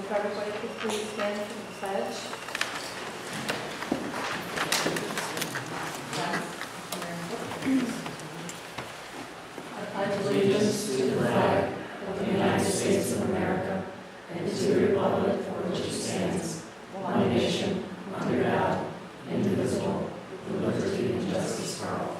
if everybody could please stand for the pledge. I pledge allegiance to the flag of the United States of America and to the republic for which it stands, one nation, under God, indivisible, with liberty and justice for all.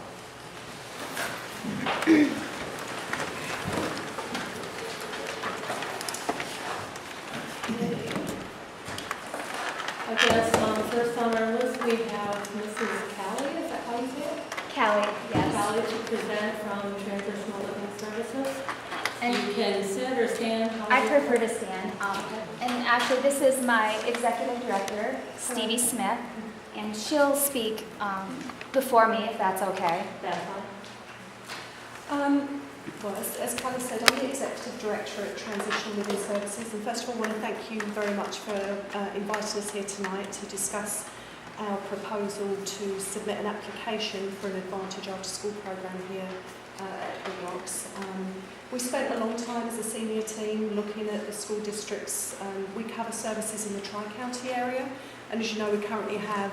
I guess first on our list we have Mrs. Callie, is that how you say it? Callie, yes. Callie to present from Transitional Living Services. And You can sit or stand. I prefer to stand. And actually, this is my executive director, Stevie Smith, and she'll speak before me, if that's okay. That's fine. Well, as Callie said, I'm the Executive Director at Transitional Living Services, and first of all I want to thank you very much for inviting us here tonight to discuss our proposal to submit an application for an Advantage After School programme here at Edward Knox. We spent a long time as a senior team looking at the school districts. We cover services in the Tri-County area, and as you know we currently have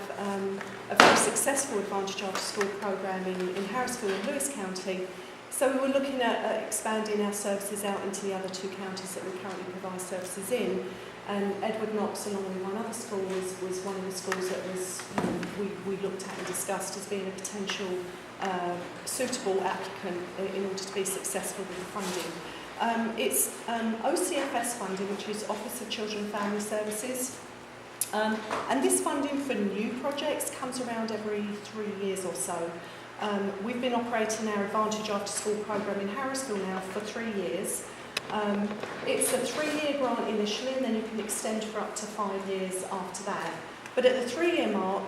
a very successful Advantage After School programme in Harrisville and Lewis County. So we were looking at expanding our services out into the other two counties that we currently provide services in. And Edward Knox, along with one other school, was one of the schools that was we looked at and discussed as being a potential suitable applicant in order to be successful with the funding. It's OCFS funding, which is Office of Children and Family Services. And this funding for new projects comes around every 3 years or so. We've been operating our Advantage After School programme in Harrisville now for 3 years. It's a 3-year grant initially, and then you can extend for up to 5 years after that. But at the 3-year mark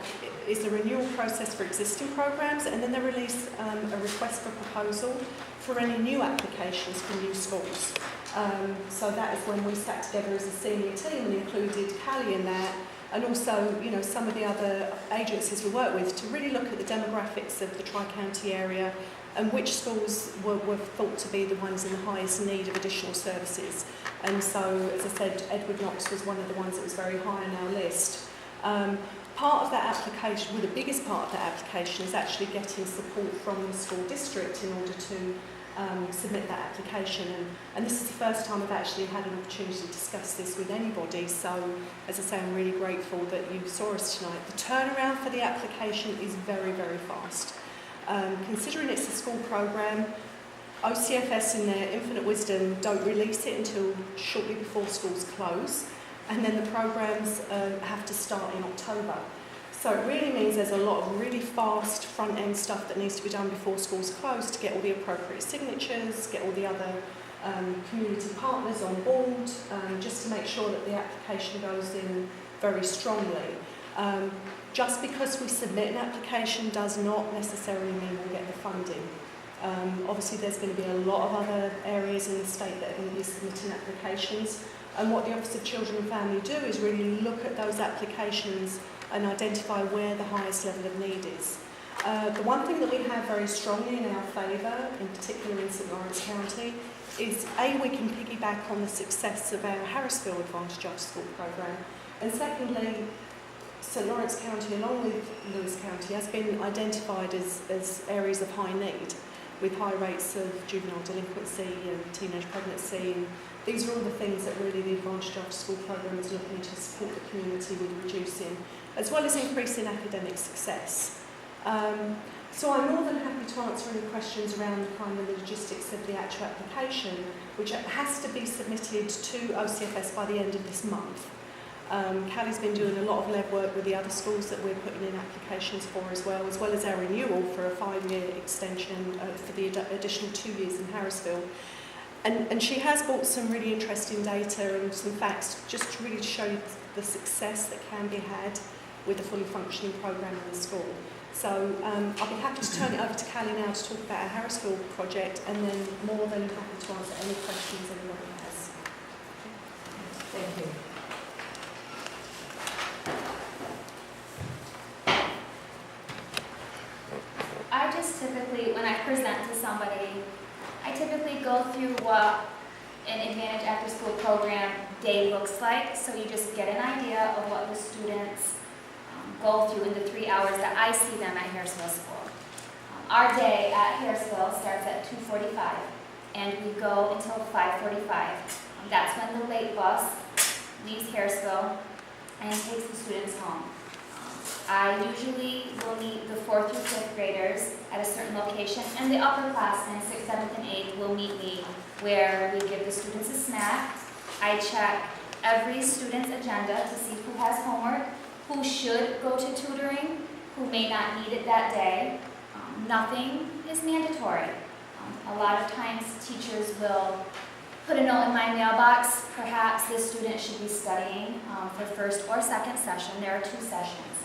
is a renewal process for existing programmes, and then they release a request for proposal for any new applications for new schools. So that is when we sat together as a senior team and included Callie in that, and also, some of the other agencies we work with to really look at the demographics of the Tri-County area and which schools were thought to be the ones in the highest need of additional services. And so, as I said, Edward Knox was one of the ones that was very high on our list. Part of that application, the biggest part of that application is actually getting support from the school district in order to submit that application, and this is the first time I've actually had an opportunity to discuss this with anybody, so as I say, I'm really grateful that you saw us tonight. The turnaround for the application is very, very fast. Considering it's a school programme, OCFS in their infinite wisdom don't release it until shortly before schools close, and then the programmes have to start in October. So it really means there's a lot of really fast front-end stuff that needs to be done before schools close to get all the appropriate signatures, get all the other community partners on board, just to make sure that the application goes in very strongly. Just because we submit an application does not necessarily mean we'll get the funding. Obviously there's going to be a lot of other areas in the state that are going to be submitting applications, and what the Office of Children and Family do is really look at those applications and identify where the highest level of need is. The one thing that we have very strongly in our favour, in particular in St Lawrence County, is we can piggyback on the success of our Harrisville Advantage After School programme, and secondly, St Lawrence County, along with Lewis County, has been identified as areas of high need, with high rates of juvenile delinquency and teenage pregnancy. And these are all the things that really the Advantage After School programme is looking to support the community with reducing, as well as increasing academic success. So I'm more than happy to answer any questions around the kind of the logistics of the actual application, which has to be submitted to OCFS by the end of this month. Callie's been doing a lot of legwork with the other schools that we're putting in applications for as well as our renewal for a 5-year extension for the additional 2 years in Harrisville. And she has brought some really interesting data and some facts just to really show you the success that can be had with a fully functioning programme in the school. So I'll be happy to turn it over to Callie now to talk about our Harrisville project, and then more than happy to answer any questions anybody has. Thank you. I just typically, when I present to somebody, I typically go through what an Advantage After School program day looks like, so you just get an idea of what the students go through in the 3 hours that I see them at Harrisville School. Our day at Harrisville starts at 2:45, and we go until 5:45. That's when the late bus leaves Harrisville and takes the students home. I usually will meet the 4th through 5th graders at a certain location, and the upperclassmen, 6th, 7th, and 8th, will meet me where we give the students a snack. I check every student's agenda to see who has homework, who should go to tutoring, who may not need it that day. Nothing is mandatory. A lot of times teachers will put a note in my mailbox, perhaps this student should be studying for first or second session. There are 2 sessions.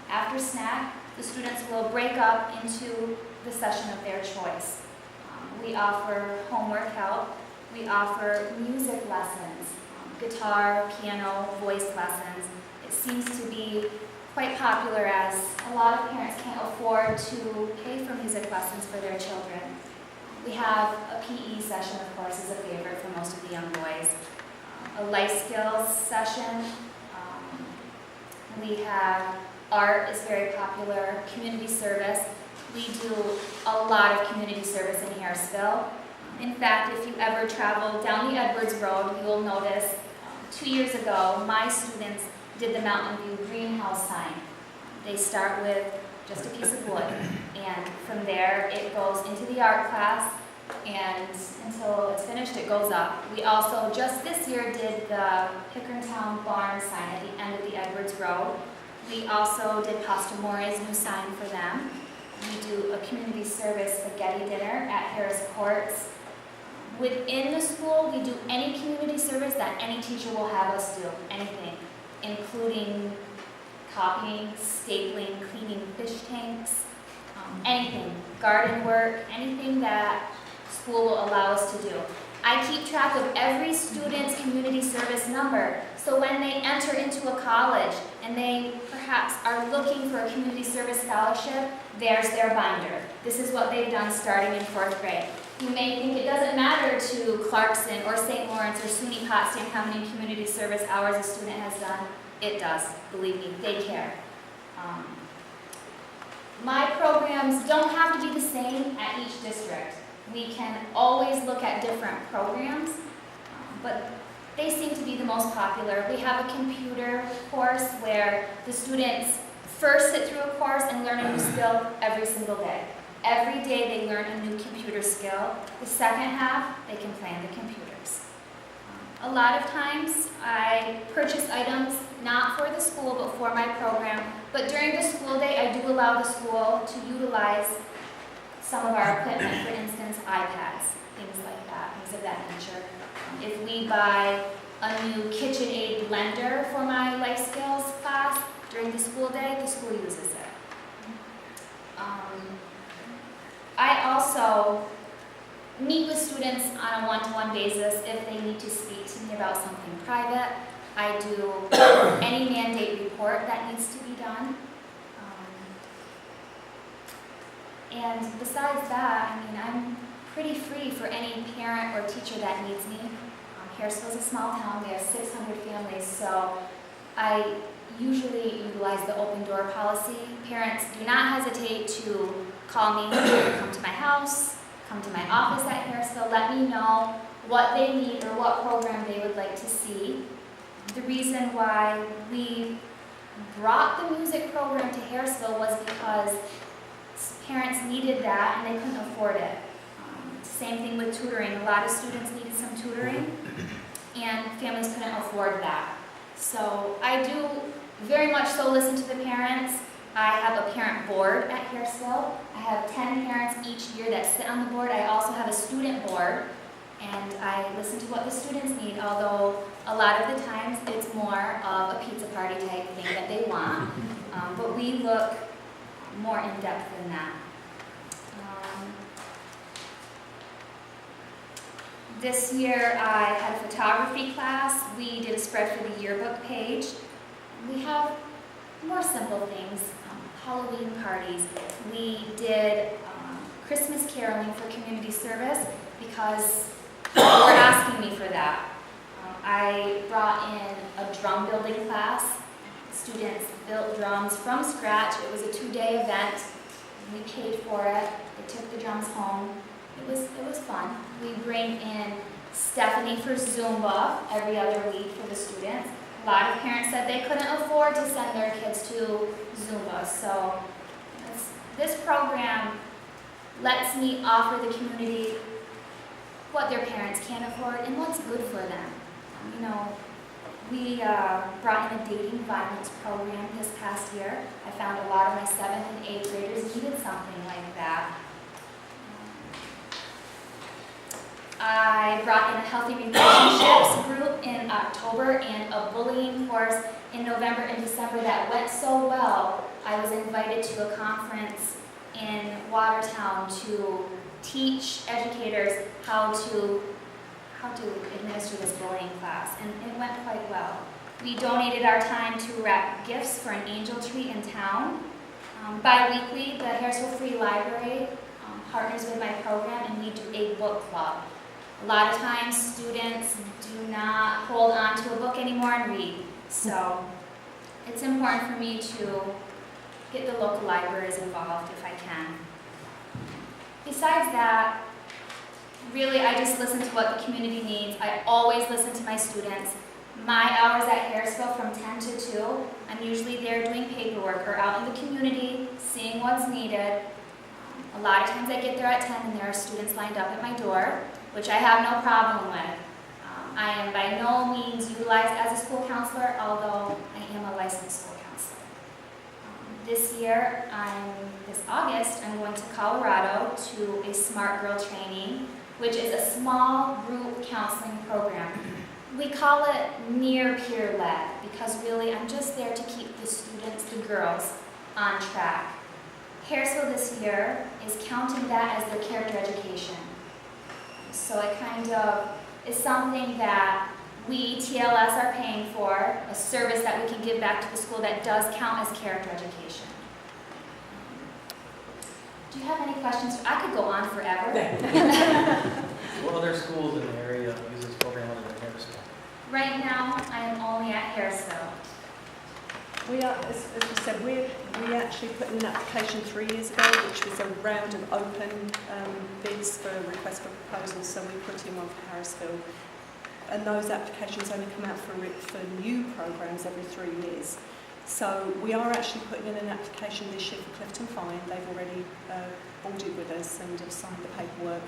After snack, the students will break up into the session of their choice. We offer homework help. We offer music lessons, guitar, piano, voice lessons. It seems to be quite popular as a lot of parents can't afford to pay for music lessons for their children. We have a PE session, of course, is a favorite for most of the young boys. A life skills session. We have art is very popular, community service. We do a lot of community service in Harrisville. In fact, if you ever travel down the Edwards Road, you will notice 2 years ago, my students did the Mountain View greenhouse sign. They start with just a piece of wood, and from there it goes into the art class, and until it's finished it goes up. We also just this year did the Hickorytown barn sign at the end of the Edwards Road. We also did Pastor More's new sign for them. We do a community service spaghetti dinner at Harris Courts. Within the school, we do any community service that any teacher will have us do, anything, including copying, stapling, cleaning fish tanks, anything, garden work, anything that school will allow us to do. I keep track of every student's community service number, so when they enter into a college and they perhaps are looking for a community service scholarship, there's their binder. This is what they've done starting in 4th grade. You may think it doesn't matter to Clarkson or St. Lawrence or SUNY Potsdam how many community service hours a student has done. It does, believe me, they care. My programs don't have to be the same at each district. We can always look at different programs, but they seem to be the most popular. We have a computer course where the students first sit through a course and learn a new skill every single day. Every day they learn a new computer skill. The second half, they can play on the computers. A lot of times I purchase items not for the school but for my program, but during the school day I do allow the school to utilize some of our equipment, for instance, iPads, things like that, things of that nature. If we buy a new KitchenAid blender for my life skills class during the school day, the school uses it. I also meet with students on a one-to-one basis if they need to speak to me about something private. I do any mandate report that needs to be done. And besides that, I'm pretty free for any parent or teacher that needs me. Harrisville's a small town, we have 600 families, so I usually utilize the open door policy. Parents do not hesitate to call me, come to my house, come to my office at Harrisville, let me know what they need or what program they would like to see. The reason why we brought the music program to Harrisville was because parents needed that and they couldn't afford it. Same thing with tutoring. A lot of students needed some tutoring and families couldn't afford that. So I do very much so listen to the parents. I have a parent board at Harrisville. I have 10 parents each year that sit on the board. I also have a student board, and I listen to what the students need, although a lot of the times it's more of a pizza party type thing that they want. But we look more in depth than that. This year I had a photography class. We did a spread for the yearbook page. We have more simple things, Halloween parties. We did Christmas caroling for community service because they were asking me for that. I brought in a drum building class. Students built drums from scratch. It was a 2-day event. We paid for it. They took the drums home. It was fun. We bring in Stephanie for Zumba every other week for the students. A lot of parents said they couldn't afford to send their kids to Zumba, so this program lets me offer the community what their parents can't afford and what's good for them. We brought in a dating violence program this past year. I found a lot of my 7th and 8th graders needed something like that. I brought in a healthy relationships group in October and a bullying course in November and December that went so well. I was invited to a conference in Watertown to teach educators how to administer this bullying class, and it went quite well. We donated our time to wrap gifts for an angel tree in town. Bi-weekly, the Harrisville Free Library partners with my program, and we do a book club. A lot of times, students do not hold on to a book anymore and read, so it's important for me to get the local libraries involved if I can. Besides that, really, I just listen to what the community needs. I always listen to my students. My hours at Harrisville from 10 to 2, I'm usually there doing paperwork or out in the community, seeing what's needed. A lot of times I get there at 10 and there are students lined up at my door, which I have no problem with. I am by no means utilized as a school counselor, although I am a licensed school counselor. This August, I'm going to Colorado to a Smart Girl training, which is a small group counseling program. We call it near peer-led because really I'm just there to keep the students, the girls, on track. Harrisville this year is counting that as their character education. So it kind of is something that we, TLS, are paying for, a service that we can give back to the school that does count as character education. Do you have any questions? I could go on forever. What other schools in the area use this program other than Harrisville? Right now, I am only at Harrisville. We are, as we said, we actually put in an application 3 years ago, which was a round of open bids for request for proposals, so we put in one for Harrisville. And those applications only come out for new programs every 3 years. So we are actually putting in an application this year for Clifton Fine. They've already ordered with us and have signed the paperwork.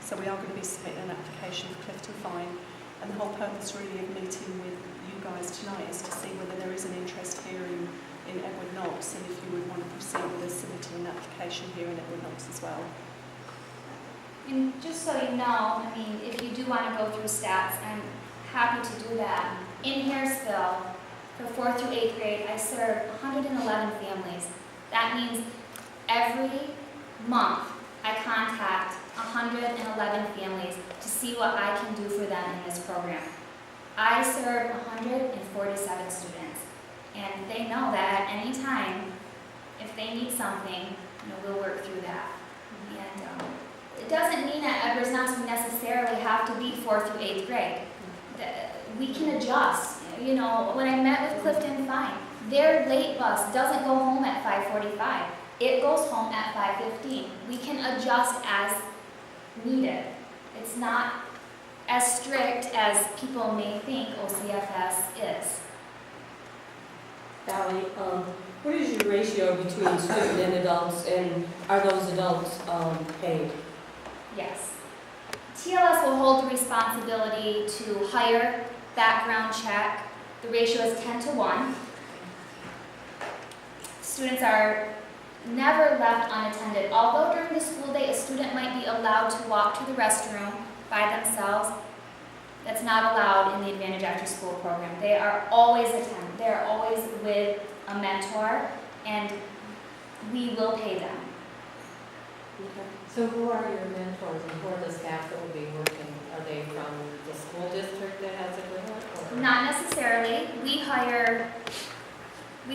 So we are going to be submitting an application for Clifton Fine. And the whole purpose really of meeting with you guys tonight is to see whether there is an interest here in Edward Knox, and if you would want to proceed with us submitting an application here in Edward Knox as well. And just so you know, if you do want to go through stats, I'm happy to do that. In Harrisville, for 4th through 8th grade, I serve 111 families. That means every month I contact 111 families to see what I can do for them in this program. I serve 147 students, and they know that at any time, if they need something, we'll work through that. And it doesn't mean that Edwards Knox would necessarily have to be 4th through 8th grade. We can adjust. When I met with Clifton Fine, their late bus doesn't go home at 5:45. It goes home at 5:15. We can adjust as needed. It's not as strict as people may think OCFS is. Valerie, what is your ratio between student and adults, and are those adults paid? Yes. TLS will hold the responsibility to hire, background check. The ratio is 10 to 1. Students are never left unattended. Although during the school day a student might be allowed to walk to the restroom by themselves, that's not allowed in the Advantage After School program. They are always attended. They are always with a mentor, and we will pay them. Okay. So who are your mentors and who are the staff that will be working? Are they from the school district that has a grant? Or? Not necessarily. We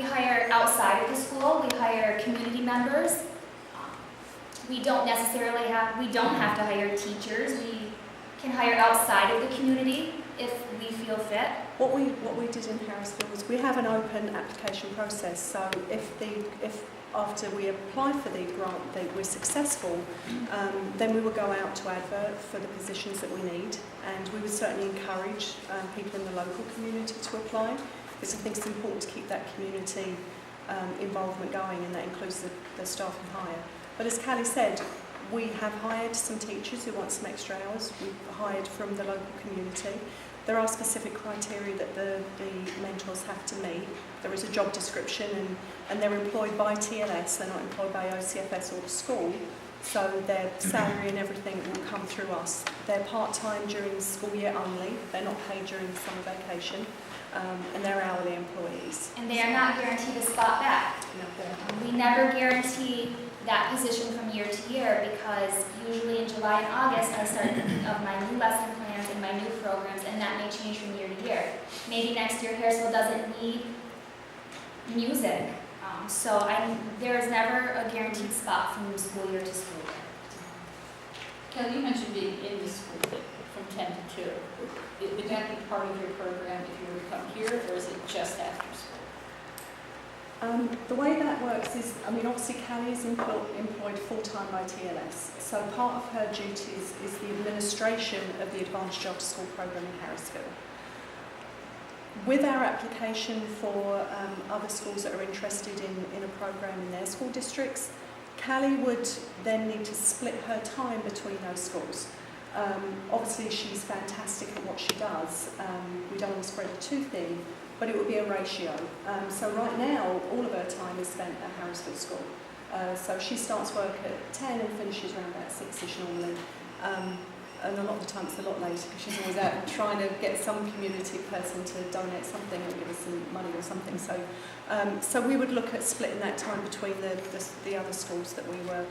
hire outside of the school. We hire community members. We don't have to hire teachers. We can hire outside of the community. if we feel fit. What we did in Harrisville was we have an open application process. So if after we apply for the grant that we're successful, then we will go out to advert for the positions that we need, and we would certainly encourage people in the local community to apply, because I think it's important to keep that community involvement going, and that includes the staff and hire. But as Callie said, we have hired some teachers who want some extra hours. We've hired from the local community. There are specific criteria that the mentors have to meet. There is a job description, and they're employed by TLS, they're not employed by OCFS or the school, so their salary and everything will come through us. They're part-time during the school year only, they're not paid during the summer vacation, and they're hourly employees. And they are not guaranteed a spot back. We never guarantee that position from year to year, because usually in July and August I start thinking of my new lesson plans and my new programs, and that may change from year to year. Maybe next year Harrisville doesn't need music, so there is never a guaranteed spot from school year to school year. Kelly, you mentioned being in the school from 10 to 2. Would that be part of your program if you were to come here, or is it just after school? The way that works is, obviously Callie is employed full-time by TLS, so part of her duties is the administration of the Advanced After School program in Harrisville. With our application for other schools that are interested in a program in their school districts, Callie would then need to split her time between those schools. Obviously she's fantastic at what she does. We don't want to spread her too thin, but it would be a ratio. So right now, all of her time is spent at Harrisville School. So she starts work at 10 and finishes around about 6ish normally. And a lot of the time it's a lot later, because she's always out trying to get some community person to donate something or give us some money or something. So we would look at splitting that time between the other schools that we were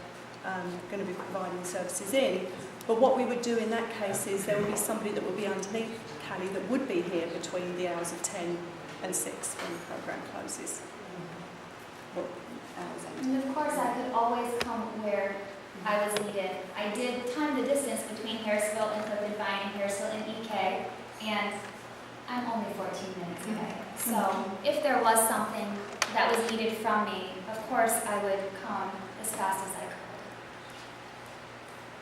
going to be providing services in. But what we would do in that case is there would be somebody that would be underneath Callie that would be here between the hours of 10 and 6 when the programme closes. What hours end. And of course I could always come where I was needed. I did time the distance between Harrisville and Clifton Vine and Harrisville and EK, and I'm only 14 minutes away. So if there was something that was needed from me, of course I would come as fast as I could.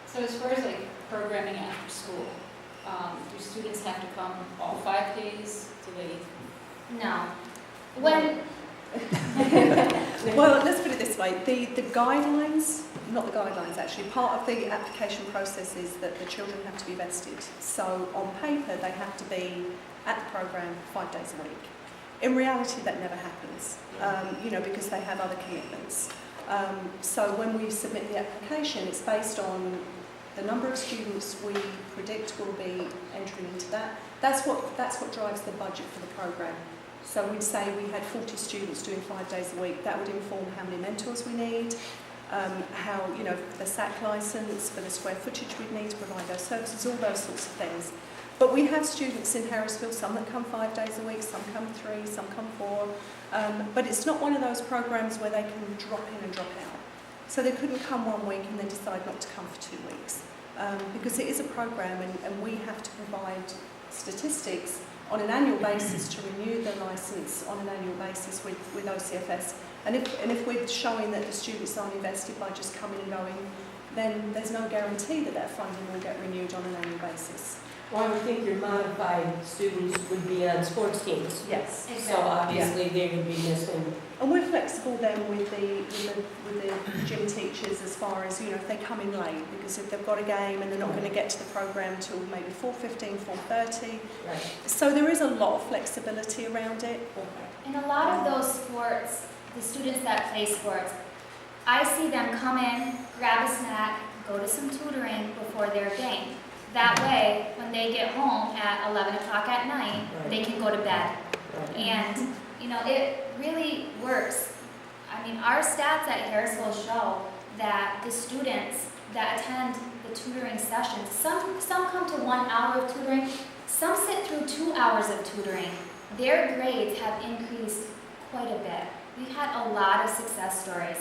So as far as like programming after school, do students have to come all 5 days? Do they? No. When Well, let's put it this way. The guidelines, not the guidelines actually, part of the application process is that the children have to be vested. So on paper they have to be at the programme 5 days a week. In reality that never happens, because they have other commitments. So when we submit the application, it's based on the number of students we predict will be entering into that. That's what drives the budget for the programme. So we'd say we had 40 students doing 5 days a week. That would inform how many mentors we need, how, the SAC licence, for the square footage we'd need to provide those services, all those sorts of things. But we have students in Harrisville, some that come 5 days a week, some come 3, some come 4. But it's not one of those programmes where they can drop in and drop out. So they couldn't come 1 week and then decide not to come for 2 weeks. Because it is a programme and we have to provide statistics on an annual basis to renew the licence on an annual basis with OCFS. And if we're showing that the students aren't invested by just coming and going, then there's no guarantee that funding will get renewed on an annual basis. Well, I would think your modified students would be on sports teams. Yes. So obviously they would be missing. And we're flexible then with the gym teachers as far as, if they come in late, because if they've got a game and they're not going to get to the programme till maybe 4:15, 4:30. Right. So there is a lot of flexibility around it. in a lot of those sports, the students that play sports, I see them come in, grab a snack, go to some tutoring before their game. That way, when they get home at 11 o'clock at night, they can go to bed. Right. And, it really works. I mean, our stats at Harrisville show that the students that attend the tutoring sessions, some come to 1 hour of tutoring, some sit through 2 hours of tutoring. Their grades have increased quite a bit. We've had a lot of success stories.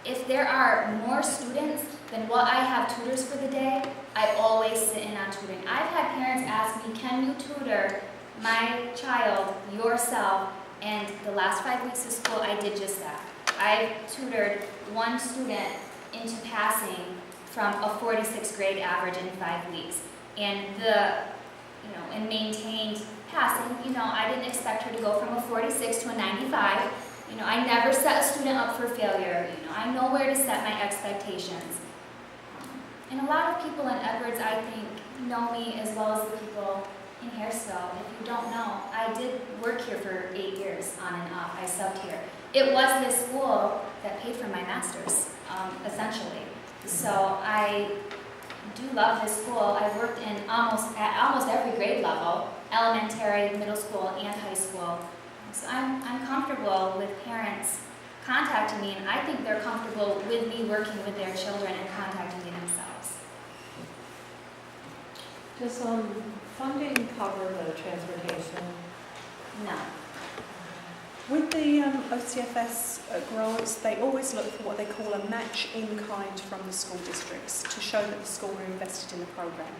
If there are more students than what I have tutors for the day, I always sit in on tutoring. I've had parents ask me, can you tutor my child yourself? And the last 5 weeks of school, I did just that. I tutored one student into passing from a 46th grade average in 5 weeks. And and maintained passing. I didn't expect her to go from a 46 to a 95. I never set a student up for failure. I know where to set my expectations. And a lot of people in Edwards, I think, know me as well as the people in Harrisville. If you don't know, I did work here for 8 years on and off. I subbed here. It was this school that paid for my master's, essentially. So I do love this school. I worked at almost every grade level, elementary, middle school, and high school. So I'm comfortable with parents contacting me, and I think they're comfortable with me working with their children and contacting me themselves. Does funding cover the transportation? No. With the OCFS grants, they always look for what they call a match in kind from the school districts to show that the school are invested in the programme.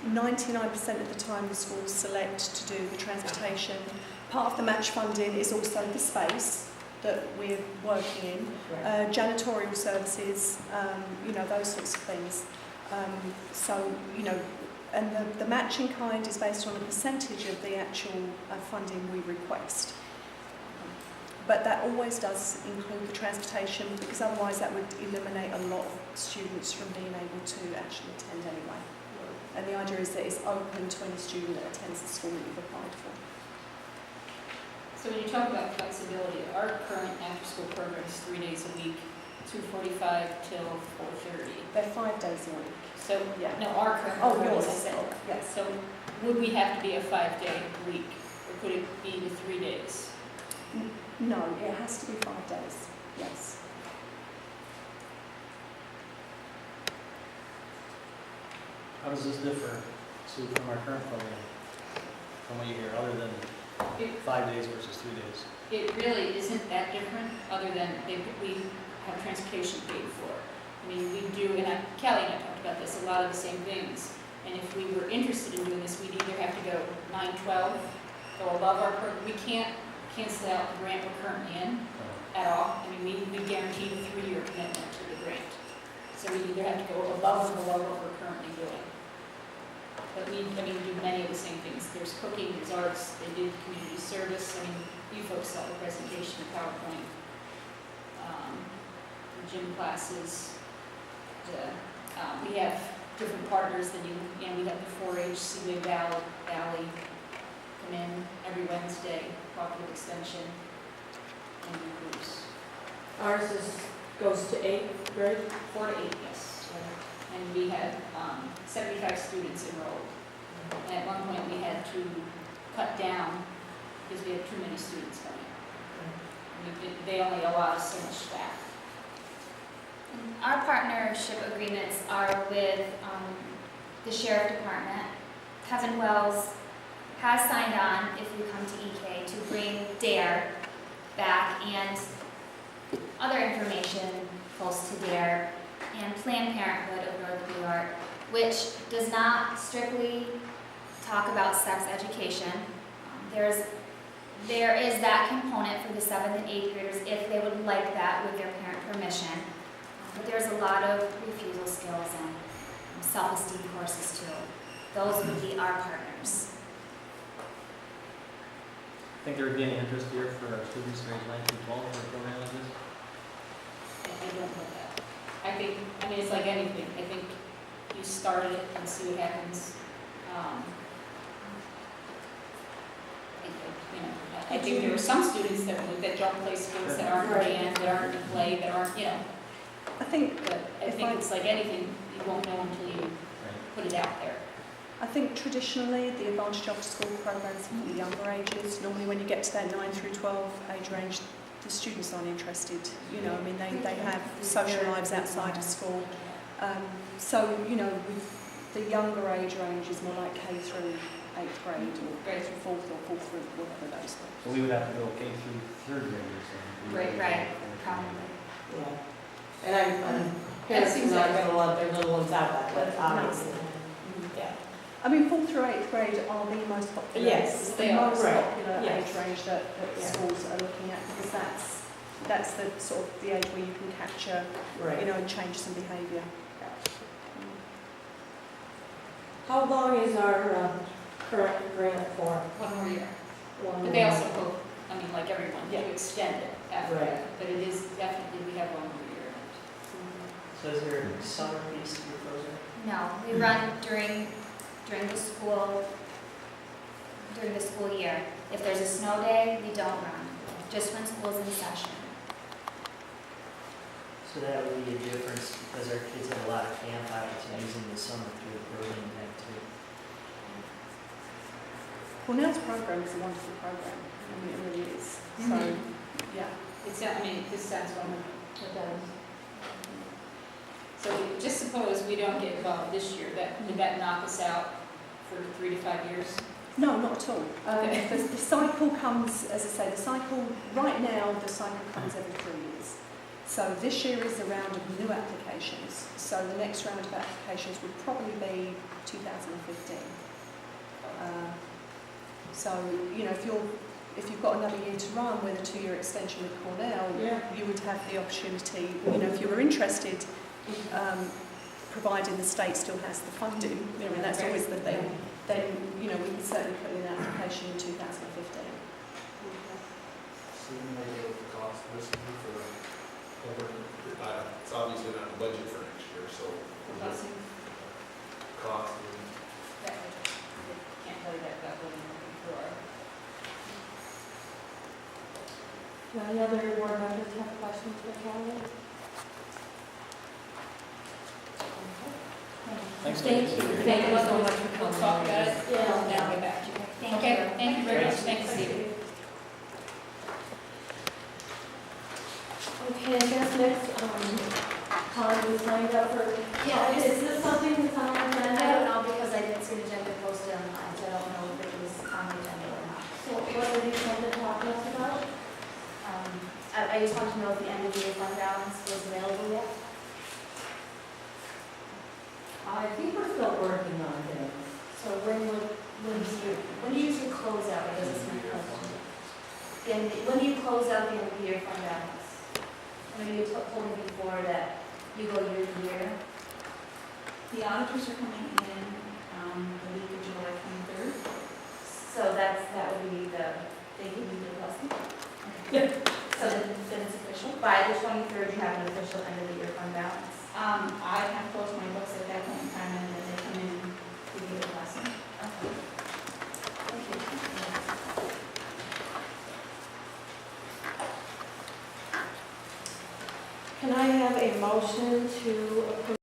99% of the time the schools select to do the transportation. Part of the match funding is also the space that we're working in, janitorial services, those sorts of things. And the match in kind is based on a percentage of the actual funding we request. But that always does include the transportation, because otherwise that would eliminate a lot of students from being able to actually attend anyway. And the idea is that it's open to any student that attends the school that you've applied for. So when you talk about flexibility, our current after-school program is 3 days a week, 2:45 till 4:30. They're 5 days a week. So, Yeah. no, our current Oh, program, yours. as I said. Oh, yes. So would we have to be a 5-day week, or could it be the 3 days? No, it has to be 5 days. Yes. How does this differ, Sue, from our current program, from what you hear, other than 5 days versus 3 days? It really isn't that different, other than we have transportation paid for. I mean, we do, and Kelly and I talked about this, a lot of the same things. And if we were interested in doing this, we'd either have to go 9-12, go above our program. We can't cancel out the grant we're currently in at all. I mean, we guaranteed a 3-year commitment to the grant. So we either have to go above or below what we're currently doing. But we do many of the same things. There's cooking, there's arts, they did community service. I mean, you folks saw the presentation, the PowerPoint, the gym classes. We have different partners than we have the 4-H, Seaway Valley come in every Wednesday, Cooperative Extension, and the groups. Ours goes to 8th grade? 4 to 8, yes. And we had 75 students enrolled. And at one point, we had to cut down because we had too many students coming. They only allow us so much staff. Our partnership agreements are with the Sheriff Department. Kevin Wells has signed on, if you come to EK, to bring DARE back and other information close to DARE, and Planned Parenthood of Northern New York, which does not strictly talk about sex education. There is that component for the 7th and 8th graders if they would like that with their parent permission. But there's a lot of refusal skills and self-esteem courses too. Those would be our partners. Think there would be any interest here for our students grades 9 through 12 in a program like this? I don't know that. I mean, it's like anything. I think you start it and see what happens. I think there are some students that don't play sports, that aren't in band, that aren't in play, that aren't, I think But I think it's like anything, you won't know until you put it out there. I think traditionally the Advantage After School programs for the younger ages, normally when you get to that 9 through 12 age range, the students aren't interested. They have social lives outside of school. With the younger age range is more like K through 8th grade or K through 4th or 4th through whatever those are. So we would have to go K through 3rd graders then? Right, probably. Yeah. And I'm parents are seems not like- gonna want their little ones out that way, obviously. Yeah. I mean, 4th through 8th grade are the most popular. Yes, it's they the are. most Right. popular Yes. age range that Yeah. schools are looking at, because that's the sort of the age where you can capture, Right. and change some behaviour. How long is our current grant for? One more year. One But they more. also hope, I mean, like everyone, to extend it after Right. that. But it is definitely, we have one more year in it. So is there a summer piece to your program? No, we run during the school year. If there's a snow day, we don't run, just when school's in session. So that would be a difference because our kids have a lot of camp opportunities in the summer through the program activity. Cornell's program is a wonderful program. I mean, it really is. So, yeah. This sounds wonderful. It does. So just suppose we don't get involved this year, would that knock us out for 3 to 5 years? No, not at all. Okay. The cycle comes, as I say, right now, the cycle comes every 3 years. So this year is a round of new applications. So the next round of applications would probably be 2015. So, if you've got another year to run with a 2-year extension with Cornell, you would have the opportunity, if you were interested, providing the state still has the funding, and that's always the thing, then, we can certainly put in an application in 2015. So you may know what the cost was for, it's obviously not the budget for next year, so cost and Can't tell you that one before. Any other board members have questions for Kelly? Thanks. Thank you. Thank you so much for We'll coming. talk about it. Yeah. Now get back to you. Thank Okay, you. thank you very much. Thanks, Steve. Okay, I guess next, Colin, you signed up for, Yeah, is this something that's on our I agenda? don't know because I didn't see the agenda posted online, so I don't know if it was on the agenda or not. So what are you trying to talk to us about? I just wanted to know if the end of the year fund balance was available yet. I think we're still working on things. So when do you usually close out? I guess it's my question. When do you close out the end of the year fund balance? I know you told me before that you go year to year. The auditors are coming in the week of July 23rd. So that would be they give you the blessing. So then it's official. By the 23rd, you have an official end of the year fund balance. I have closed my books at that point in time, and then they come in to give a lesson. Okay. Thank you. Can I have a motion to approve